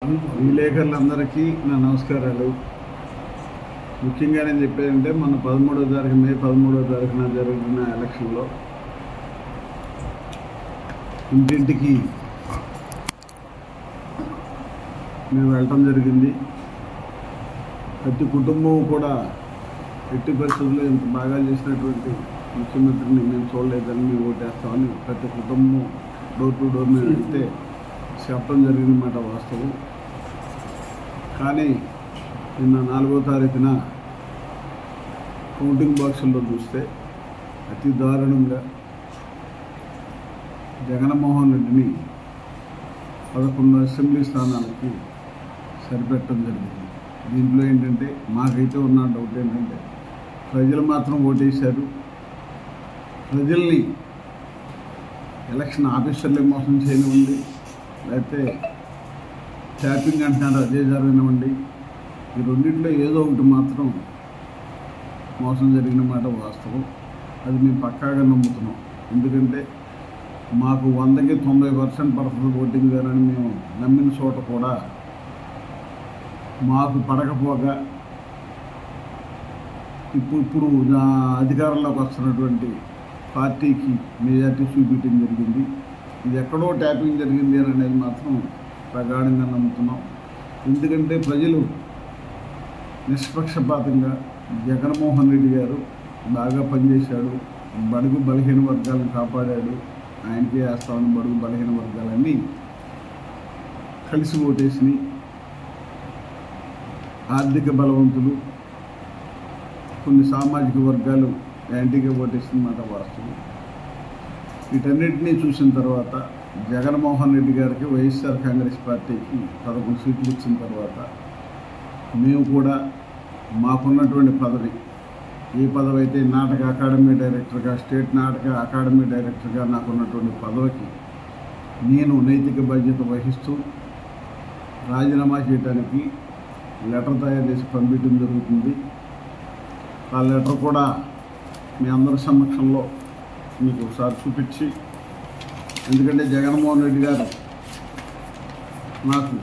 విలేకరులందరికీ నా నమస్కారాలు. ముఖ్యంగా నేను చెప్పేదంటే మన 13వ తారీఖు మే 13వ తారీఖున జరుగుతున్న ఎలక్షన్లో ఇంటింటికి మేము వెళ్ళటం జరిగింది. ప్రతి కుటుంబం కూడా ఎట్టి పరిస్థితుల్లో ఇంత బాగా చేసినటువంటి ముఖ్యమంత్రిని మేము చూడలేదని మేము ఓటేస్తామని ప్రతి కుటుంబం డోర్ టు డోర్ మేము వెళ్తే చెప్పడం జరిగిందన్నమాట వాస్తవం. కానీ నిన్న 4వ తారీఖున కౌంటింగ్ బాక్సుల్లో చూస్తే అతి దారుణంగా జగన్మోహన్ రెడ్డిని 11 అసెంబ్లీ స్థానాలకి సరిపెట్టడం జరిగింది. దీంట్లో ఏంటంటే మాకైతే ఉన్న డౌట్ ఏంటంటే ప్రజలు మాత్రం ఓటేశారు. ప్రజల్ని ఎలక్షన్ ఆఫీసర్లే మోసం చేయనివ్వండి, లేకపోతే ట్యాపింగ్ అంటున్నారు అదే జరగనివ్వండి, ఈ రెండింటిలో ఏదో ఒకటి మాత్రం మోసం జరిగిన మాట వాస్తవం. అది మేము పక్కాగా నమ్ముతున్నాం. ఎందుకంటే మాకు 100కి 90% పడుతుంది ఓటింగ్ అని మేము నమ్మిన చోట కూడా మాకు పడకపోగా ఇప్పుడు అధికారంలోకి వస్తున్నటువంటి పార్టీకి మెజార్టీ చూపించడం జరిగింది. ఇది ఎక్కడో ట్యాపింగ్ జరిగింది అని అనేది మాత్రం ప్రగాఢంగా నమ్ముతున్నాం. ఎందుకంటే ప్రజలు నిష్పక్షపాతంగా జగన్మోహన్ రెడ్డి గారు బాగా పనిచేశాడు, బడుగు బలహీన వర్గాలను కాపాడాడు, ఆయనకే వేస్తామని బడుగు బలహీన వర్గాలన్నీ కలిసి ఓటేసి ఆర్థిక బలవంతులు కొన్ని సామాజిక వర్గాలు యాంటీగా ఓటేసిన మాట వాస్తవం. వీటన్నిటినీ చూసిన తర్వాత జగన్మోహన్ రెడ్డి గారికి వైఎస్ఆర్ కాంగ్రెస్ పార్టీకి 11 సీట్లు ఇచ్చిన తర్వాత మేము కూడా మాకున్నటువంటి పదవి, ఏ పదవి అయితే నాటక అకాడమీ డైరెక్టర్గా, స్టేట్ నాటక అకాడమీ డైరెక్టర్గా నాకున్నటువంటి పదవికి నేను నైతిక బాధ్యత వహిస్తూ రాజీనామా చేయడానికి లెటర్ తయారు చేసి పంపించడం జరుగుతుంది. ఆ లెటర్ కూడా మీ అందరి సమక్షంలో మీకు ఒకసారి చూపించి, ఎందుకంటే జగన్మోహన్ రెడ్డి గారు నాకు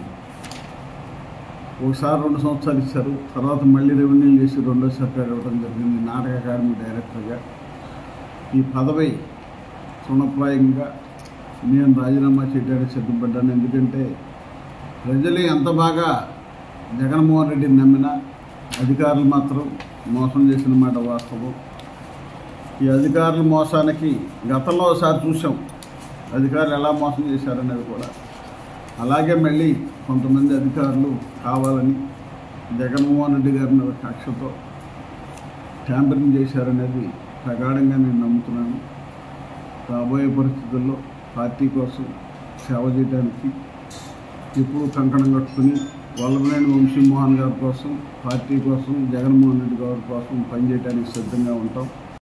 ఒకసారి 2 సంవత్సరాలు ఇచ్చారు, తర్వాత మళ్ళీ రెవెన్యూలు చేసి 2వ సర్కారు ఇవ్వడం జరిగింది నాటక అకాడమీ డైరెక్టర్గా. ఈ పదవి తృణప్రాయంగా నేను రాజీనామా చేయడానికి సిద్ధపడ్డాను. ఎందుకంటే ప్రజలు ఎంత బాగా జగన్మోహన్ రెడ్డిని నమ్మినా అధికారులు మాత్రం మోసం చేసిన మాట వాస్తవం. ఈ అధికారుల మోసానికి గతంలో ఒకసారి చూసాం, అధికారులు ఎలా మోసం చేశారనేది కూడా. అలాగే మళ్ళీ కొంతమంది అధికారులు కావాలని జగన్మోహన్ రెడ్డి గారి మీద కక్షతో ట్యాంపరింగ్ చేశారనేది ప్రగాఢంగా నేను నమ్ముతున్నాను. రాబోయే పరిస్థితుల్లో పార్టీ కోసం సేవ చేయడానికి ఎప్పుడూ కంకణం కట్టుకుని వల్లభనేని వంశీమోహన్ గారి కోసం, పార్టీ కోసం, జగన్మోహన్ రెడ్డి గారి కోసం పనిచేయడానికి సిద్ధంగా ఉంటాం.